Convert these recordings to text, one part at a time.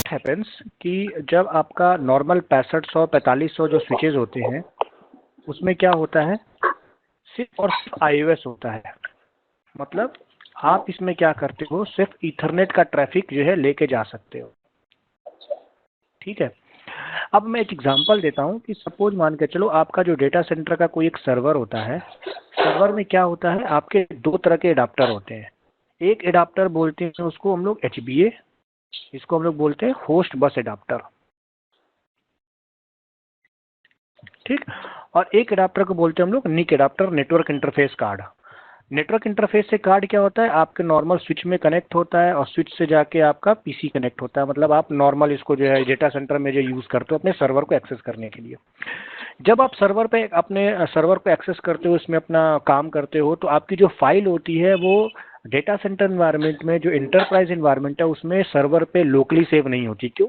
Happens कि जब आपका नॉर्मल 6500 4500 जो स्विचेस होते हैं उसमें क्या होता है, सिर्फ और सिर्फ iOS होता है। मतलब आप इसमें क्या करते हो, सिर्फ ईथरनेट का ट्रैफिक जो है लेके जा सकते हो। ठीक है। अब मैं एक एग्जांपल देता हूं कि सपोज मान के चलो आपका जो डेटा सेंटर का कोई एक सर्वर होता है, सर्वर में क्या होता है, आपके दो तरह के एडाप्टर होते हैं। एक एडाप्टर बोलते हैं उसको हम लोग HBA, इसको हम लोग बोलते हैं होस्ट बस एडाप्टर। ठीक। और एक एडाप्टर को बोलते हैं हम लोग NIC adapter, network interface card. Network interface से कार्ड क्या होता है, आपके नॉर्मल स्विच में कनेक्ट होता है और स्विच से जाके आपका पीसी कनेक्ट होता है। मतलब आप नॉर्मल इसको जो है डेटा सेंटर में जो यूज़ करते हो अपने सर्वर को एक्सेस करने के लिए। जब आप सर्वर पे अपने सर्वर को एक्सेस करते हो, इसमें अपना काम करते हो, तो आपकी जो फाइल होती है वो डेटा सेंटर इन्वायरमेंट में, जो इंटरप्राइज इन्वायरमेंट है उसमें सर्वर पे लोकली सेव नहीं होती। क्यों?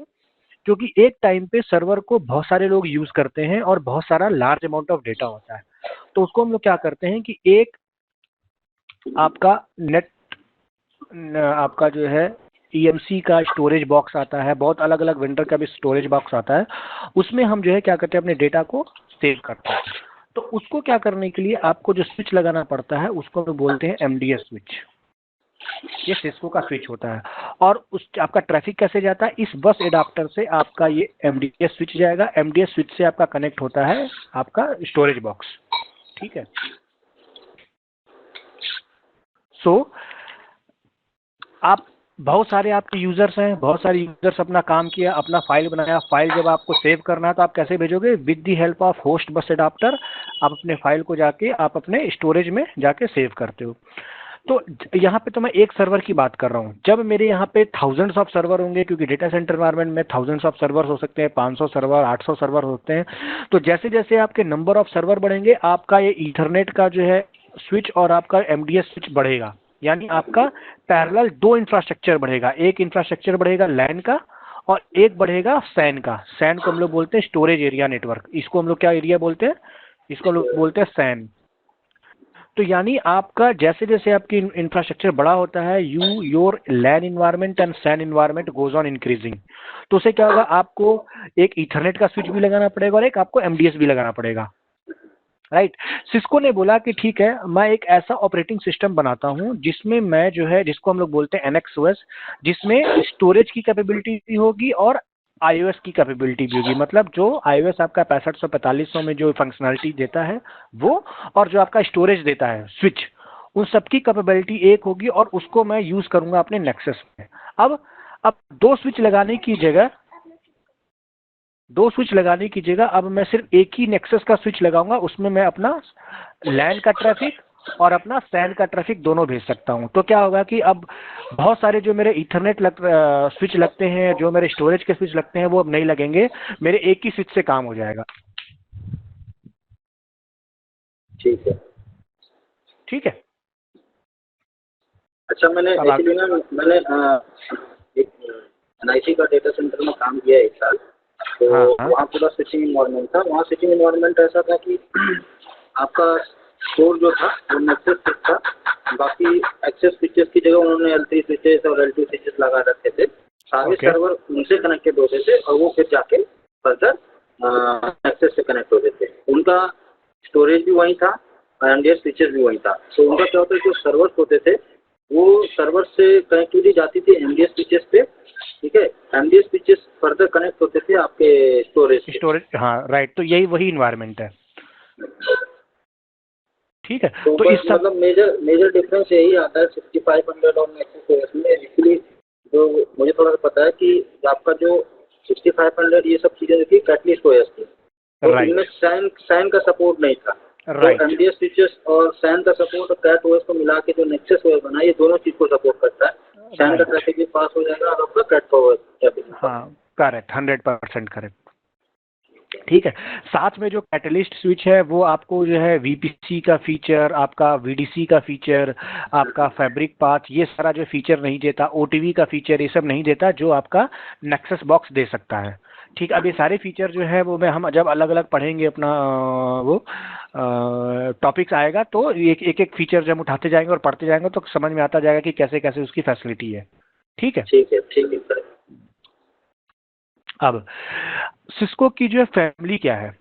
क्योंकि एक टाइम पे सर्वर को बहुत सारे लोग यूज करते हैं और बहुत सारा लार्ज अमाउंट ऑफ डेटा होता है। तो उसको हम लोग क्या करते हैं कि एक आपका नेट, आपका जो है EMC का स्टोरेज बॉक्स आता है, बहुत अलग अलग वेंडर का भी स्टोरेज बॉक्स आता है, उसमें हम जो है क्या करते हैं अपने डेटा को सेव करते हैं। तो उसको क्या करने के लिए आपको जो स्विच लगाना पड़ता है उसको हम बोलते हैं MDS स्विच। ये सिस्को का स्विच होता है। और उस आपका ट्रैफिक कैसे जाता है, इस बस एडाप्टर से आपका ये MDS स्विच जाएगा, MDS स्विच से आपका कनेक्ट होता है आपका स्टोरेज बॉक्स। ठीक है। सो आप बहुत सारे आपके यूजर्स हैं, बहुत सारे यूजर्स अपना काम किया, अपना फाइल बनाया, फाइल जब आपको सेव करना है तो आप कैसे भेजोगे, with the help of host बस एडाप्टर। आप अपने फाइल को जाके आप अपने स्टोरेज में जाके सेव करते हो। तो यहाँ पे तो मैं एक सर्वर की बात कर रहा हूँ। जब मेरे यहाँ पे थाउजेंड्स ऑफ सर्वर होंगे, क्योंकि डेटा सेंटर एनवायरनमेंट में थाउजेंड्स ऑफ सर्वर हो सकते हैं, 500 सर्वर, 800 सर्वर होते हैं। तो जैसे जैसे आपके नंबर ऑफ सर्वर बढ़ेंगे, आपका ये ईथरनेट का जो है स्विच और आपका MDS स्विच बढ़ेगा। यानी आपका पैरेलल दो इंफ्रास्ट्रक्चर बढ़ेगा। एक इंफ्रास्ट्रक्चर बढ़ेगा लैन का और एक बढ़ेगा सैन का। सैन को हम लोग बोलते हैं स्टोरेज एरिया नेटवर्क। इसको हम लोग क्या एरिया बोलते हैं, इसको हम लोग बोलते हैं सैन। तो यानी आपका जैसे जैसे आपकी इंफ्रास्ट्रक्चर बड़ा होता है, your LAN environment and SAN environment goes on increasing. तो उससे क्या होगा, आपको एक ईथरनेट का स्विच भी लगाना पड़ेगा और एक आपको MDS भी लगाना पड़ेगा। राइट। सिस्को ने बोला कि ठीक है, मैं एक ऐसा ऑपरेटिंग सिस्टम बनाता हूं जिसमें मैं जो है, जिसको हम लोग बोलते हैं NX OS, जिसमें स्टोरेज की कैपेबिलिटी भी होगी और iOS की कैपेबिलिटी भी होगी। मतलब जो iOS आपका 6500 4500 में जो फंक्शनलिटी देता है वो, और जो आपका स्टोरेज देता है स्विच, उन सबकी कैपेबिलिटी एक होगी और उसको मैं यूज करूंगा अपने नेक्सस में। अब दो स्विच लगाने की जगह अब मैं सिर्फ एक ही नेक्सस का स्विच लगाऊंगा, उसमें मैं अपना लैन का ट्रैफिक और अपना सैन का ट्रैफिक दोनों भेज सकता हूं। तो क्या होगा कि अब बहुत सारे जो मेरे ईथरनेट स्विच लगते हैं, जो मेरे स्टोरेज के स्विच लगते हैं, वो अब नहीं लगेंगे, मेरे एक ही स्विच से काम हो जाएगा। ठीक है। ठीक है। अच्छा, मैंने एक्चुअली ना मैंने एक NIC का डेटा सेंटर में काम किया 1 साल। तो वहाँ पूरा स्विचिंग इन्वायरमेंट था। वहाँ स्विचिंग इन्वायरमेंट ऐसा था कि आपका स्टोर जो था वो नेक्सस स्विच था, बाकी एक्सेस स्विचेस की जगह उन्होंने L3 स्विचेस और L2 स्विचेस लगा रखे थे। सारे सर्वर उनसे कनेक्टेड होते थे और वो फिर जाके फर्दर एक्सेस से कनेक्ट होते थे। उनका स्टोरेज भी वहीं था और MDS स्विचेस भी वहीं था। तो उनका क्या होता है, जो सर्वर्स होते थे वो सर्वर से कनेक्टिविटी जाती थी MDS स्विचेस पे। ठीक है। MDS स्विचेस फर्दर कनेक्ट होते थे आपके स्टोरेज। हाँ राइट। तो यही वही इन्वायरमेंट है। ठीक है। तो इस मतलब मेजर डिफरेंस यही आता है 6500 और नेक्सस OS में। एक्चुअली जो मुझे थोड़ा सा पता है कि आपका जो 6500 ये सब चीज़ें थी कैटलिस्ट OS थी, तो इनमें सैन का सपोर्ट नहीं था। तो MDS स्विचेस और सैन का सपोर्ट और कैट OS को मिला के जो नेक्सस OS बना, ये दोनों चीज़ को सपोर्ट करता है। सैन का ट्रैफिक भी पास हो जाएगा और आपका कैट OS ट्रैफिक। हाँ करेक्ट, 100% करेक्ट। ठीक है। साथ में जो कैटलिस्ट स्विच है वो आपको जो है VPC का फीचर, आपका VDC का फीचर, आपका फैब्रिक पाथ, ये सारा जो फीचर नहीं देता, OTV का फीचर, ये सब नहीं देता जो आपका नेक्सस बॉक्स दे सकता है। ठीक, अब ये सारे फीचर जो है वो मैं हम जब अलग अलग पढ़ेंगे अपना वो टॉपिक्स आएगा तो एक एक एक फीचर जब उठाते जाएंगे और पढ़ते जाएंगे तो समझ में आता जाएगा कि कैसे कैसे उसकी फैसिलिटी है। ठीक है, ठीक है, ठीक है सर। अब सिस्को की जो है फैमिली क्या है,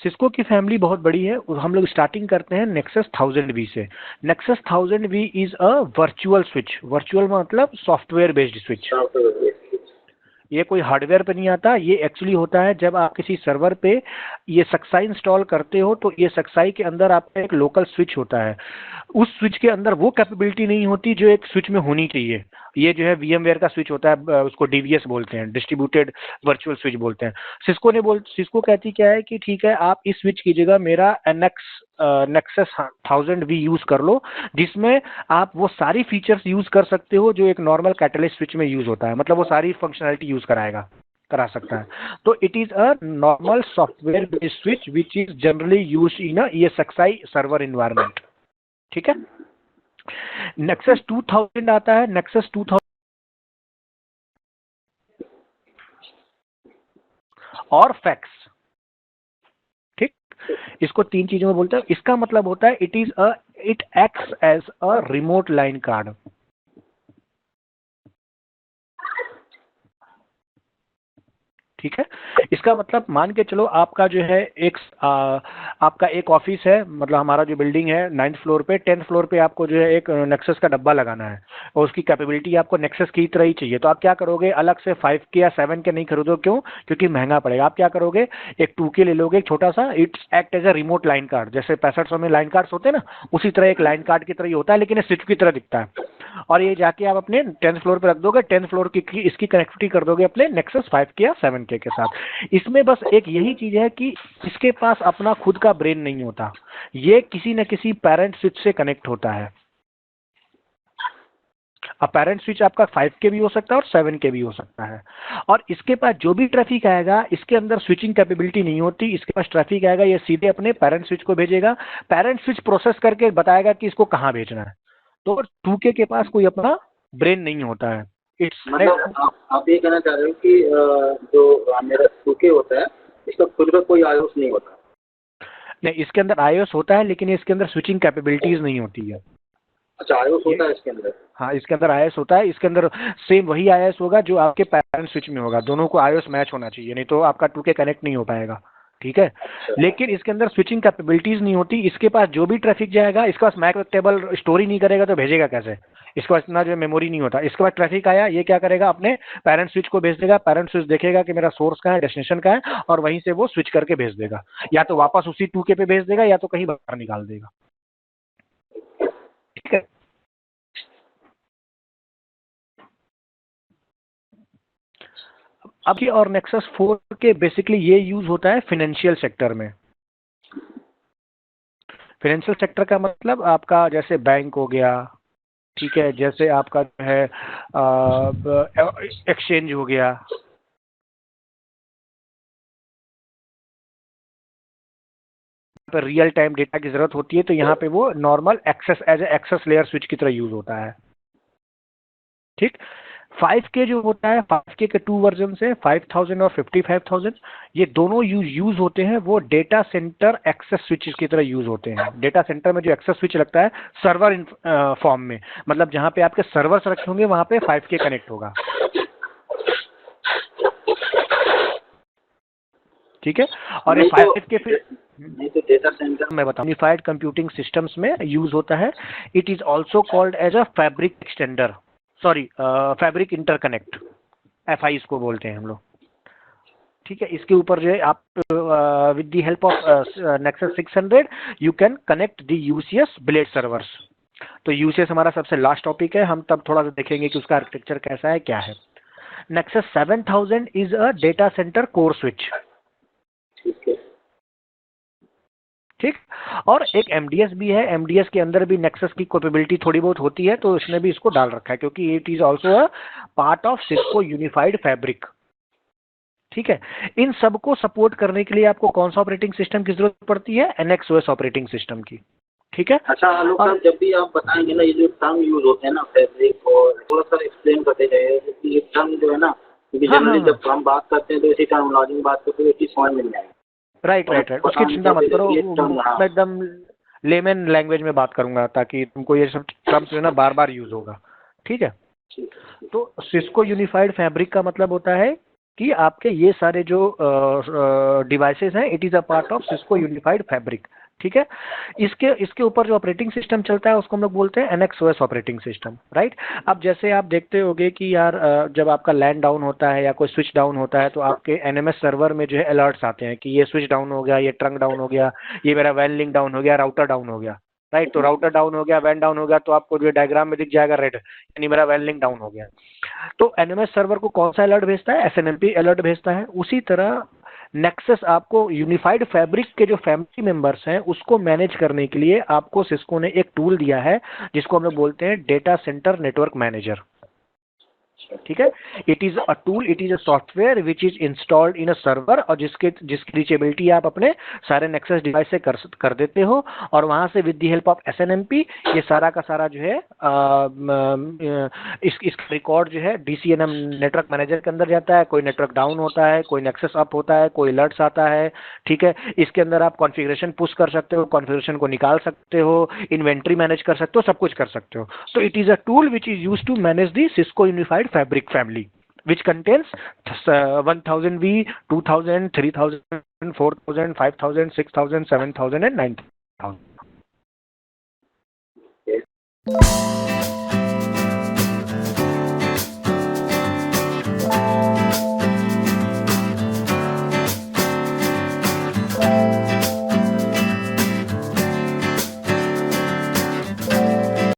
सिस्को की फैमिली बहुत बड़ी है। हम लोग स्टार्टिंग करते हैं नेक्सस 1000V से। Nexus 1000V is a virtual switch. Virtual मतलब सॉफ्टवेयर बेस्ड स्विच। ये कोई हार्डवेयर पे नहीं आता, ये एक्चुअली होता है जब आप किसी सर्वर पे ये सक्साई इंस्टॉल करते हो तो ये सक्साई के अंदर आपका एक लोकल स्विच होता है। उस स्विच के अंदर वो कैपेबिलिटी नहीं होती जो एक स्विच में होनी चाहिए। ये जो है VMware का स्विच होता है, उसको DVS बोलते हैं, डिस्ट्रीब्यूटेड वर्चुअल स्विच बोलते हैं। सिस्को कहती क्या है कि ठीक है आप इस स्विच की जगह मेरा नेक्सस 1000V यूज कर लो, जिसमें आप वो सारी फीचर्स यूज कर सकते हो जो एक नॉर्मल कैटलिस्ट स्विच में यूज होता है, मतलब वो सारी फंक्शनैलिटी यूज करा सकता है। तो it is a normal software based switch which is generally use in a ESXi server environment. ठीक है, नेक्सस 2000 आता है। नेक्सस 2000 और फैक्स, ठीक, इसको तीन चीजों में बोलते हैं। इसका मतलब होता है it acts as a remote line card. ठीक है, इसका मतलब मान के चलो आपका जो है आपका एक ऑफिस है, मतलब हमारा जो बिल्डिंग है 9th फ्लोर पे, 10th फ्लोर पे आपको जो है एक नेक्सस का डब्बा लगाना है और उसकी कैपेबिलिटी आपको नेक्सस की तरह ही चाहिए। तो आप क्या करोगे, अलग से 5 के या 7 के नहीं खरीदोगे, क्यों? क्योंकि महंगा पड़ेगा। आप क्या करोगे, एक 2 के ले लोगे, एक छोटा सा, it's act as a remote line card. जैसे 6500 में लाइन कार्ड्स होते हैं ना, उसी तरह एक लाइन कार्ड की तरह ही होता है, लेकिन ये स्विच की तरह दिखता है। और ये जाके आप अपने 10th फ्लोर पे रख दोगे, 10th फ्लोर की इसकी कनेक्टिविटी कर दोगे अपने नेक्सस 5 के या 7 के साथ। इसमें बस एक यही चीज है कि इसके पास अपना खुद का ब्रेन नहीं होता, ये किसी न किसी पेरेंट स्विच से कनेक्ट होता है। अब पेरेंट स्विच आपका 5 के भी हो सकता है और 7 के भी हो सकता है। और इसके पास जो भी ट्रैफिक आएगा, इसके अंदर स्विचिंग कैपेबिलिटी नहीं होती। इसके पास ट्रैफिक आएगा, ये सीधे अपने पेरेंट स्विच को भेजेगा, पेरेंट स्विच प्रोसेस करके बताएगा कि इसको कहां भेजना है। तो 2K के पास कोई अपना ब्रेन नहीं होता है। मतलब आप ये कहना चाह रहे हो कि जो मेरा 2K होता है, इसका खुद का कोई आयोस नहीं होता? नहीं, इसके अंदर iOS होता है, लेकिन इसके अंदर स्विचिंग कैपेबिलिटीज नहीं होती है। अच्छा, आयोस होता है इसके अंदर? हाँ, इसके अंदर iOS होता है। इसके अंदर सेम वही iOS होगा जो आपके पेरेंट स्विच में होगा। दोनों को iOS मैच होना चाहिए, नहीं तो आपका 2K कनेक्ट नहीं हो पाएगा। ठीक है, लेकिन इसके अंदर स्विचिंग कैपेबिलिटीज नहीं होती। इसके पास जो भी ट्रैफिक जाएगा, इसके पास मैक टेबल स्टोरी नहीं करेगा तो भेजेगा कैसे? इसके पास इतना जो मेमोरी नहीं होता। इसके पास ट्रैफिक आया, ये क्या करेगा, अपने पेरेंट स्विच को भेज देगा। पेरेंट स्विच देखेगा कि मेरा सोर्स कहाँ है, डेस्टिनेशन कहाँ है, और वहीं से वो स्विच करके भेज देगा। या तो वापस उसी 2K पे भेज देगा, या तो कहीं बाहर निकाल देगा। ठीक है, अब की और नेक्सस 4 के बेसिकली ये यूज होता है फाइनेंशियल सेक्टर में। फाइनेंशियल सेक्टर का मतलब आपका जैसे बैंक हो गया, ठीक है, जैसे आपका जो है एक्सचेंज हो गया, पर रियल टाइम डेटा की जरूरत होती है, तो यहाँ पे वो normal access as access layer switch की तरह यूज होता है। ठीक, 5K जो होता है, 5K के 2 वर्जन है, 5000 और 55000। ये दोनों यूज होते हैं, वो डेटा सेंटर एक्सेस स्विच की तरह यूज होते हैं। डेटा सेंटर में जो एक्सेस स्विच लगता है सर्वर फॉर्म में, मतलब जहां पे आपके सर्वर्स रखे होंगे वहां पे 5K कनेक्ट होगा। ठीक है, और ये 5K फिर नहीं तो डेटा सेंटर मैं बताऊं, यूनिफाइड कंप्यूटिंग सिस्टम्स में यूज होता है। It is also called as a fabric extender, sorry fabric interconnect, FI इसको बोलते हैं हम लोग। ठीक है, इसके ऊपर जो है आप with the help of nexus 600 you can connect the UCS blade servers. तो UCS हमारा सबसे लास्ट टॉपिक है, हम तब थोड़ा सा देखेंगे कि उसका आर्किटेक्चर कैसा है, क्या है। Nexus 7000 is a data centre core switch. ठीक है, ठीक, और एक MDS भी है। MDS के अंदर भी नेक्सस की कैपेबिलिटी थोड़ी बहुत होती है, तो इसने भी इसको डाल रखा है, क्योंकि it is also a part of Cisco unified fabric. ठीक है, इन सबको सपोर्ट करने के लिए आपको कौन सा ऑपरेटिंग सिस्टम की जरूरत पड़ती है? NX OS ऑपरेटिंग सिस्टम की। ठीक है, अच्छा आलोक साहब, जब भी आप बताएंगे ना, ये जो टर्म यूज होते हैं ना, फैब्रिक, और थोड़ा सा एक्सप्लेन करते जाइए, क्योंकि ये टर्म जो है ना क्योंकि हाँ हाँ जनरली हाँ, जब हम बात करते हैं तो इसी टर्मिनोलॉजी में बात करते हैं, इसी समझ में नहीं आएगा। राइट राइट राइट, उसकी चिंता मत करो, ये टर्म, हाँ मैं एकदम लेमन लैंग्वेज में बात करूंगा ताकि तुमको ये सब टर्म्स जो है ना बार बार यूज होगा, ठीक है। ठीक है। तो सिस्को यूनिफाइड फैब्रिक का मतलब होता है कि आपके ये सारे जो डिवाइसेस हैं, it is a part of Cisco unified fabric, ठीक है। इसके इसके ऊपर जो ऑपरेटिंग सिस्टम चलता है उसको हम लोग बोलते हैं एनएक्सओएस ऑपरेटिंग सिस्टम, राइट। अब जैसे आप देखते होगे कि यार जब आपका लैंड डाउन होता है या कोई स्विच डाउन होता है तो आपके एनएमएस सर्वर में जो है अलर्ट्स आते हैं कि ये स्विच डाउन हो गया, ये ट्रंक डाउन हो गया, ये मेरा वैन लिंक डाउन हो गया, राउटर डाउन हो गया, राइट। तो राउटर डाउन हो गया, वैन डाउन हो गया, तो आपको जो डायग्राम में दिख जाएगा रेड, यानी मेरा वैन लिंक डाउन हो गया। तो एनएमएस सर्वर को कौन सा अलर्ट भेजता है? एसएनएमपी अलर्ट भेजता है। उसी तरह नेक्सस आपको यूनिफाइड फैब्रिक के जो फैमिली मेंबर्स हैं उसको मैनेज करने के लिए आपको सिस्को ने एक टूल दिया है जिसको हम लोग बोलते हैं डेटा सेंटर नेटवर्क मैनेजर, ठीक है। It is a tool, it is a software which is installed in a server, और जिसकी रीचेबिलिटी आप अपने सारे नेक्सस डिवाइस से कर देते हो, और वहां से with the help of SNMP ये सारा का सारा जो है इस रिकॉर्ड जो है डीसीएनएम नेटवर्क मैनेजर के अंदर जाता है। कोई नेटवर्क डाउन होता है, कोई नेक्सस अप होता है, कोई अलर्ट्स आता है, ठीक है। इसके अंदर आप कॉन्फ़िगरेशन पुश कर सकते हो, कॉन्फ़िगरेशन को निकाल सकते हो, इन्वेंट्री मैनेज कर सकते हो, सब कुछ कर सकते हो। तो it is a tool which is used to manage the Cisco unified fabric family, which contains 1000V, 2000, 3000, 4000, 5000, 6000, 7000 and 9000.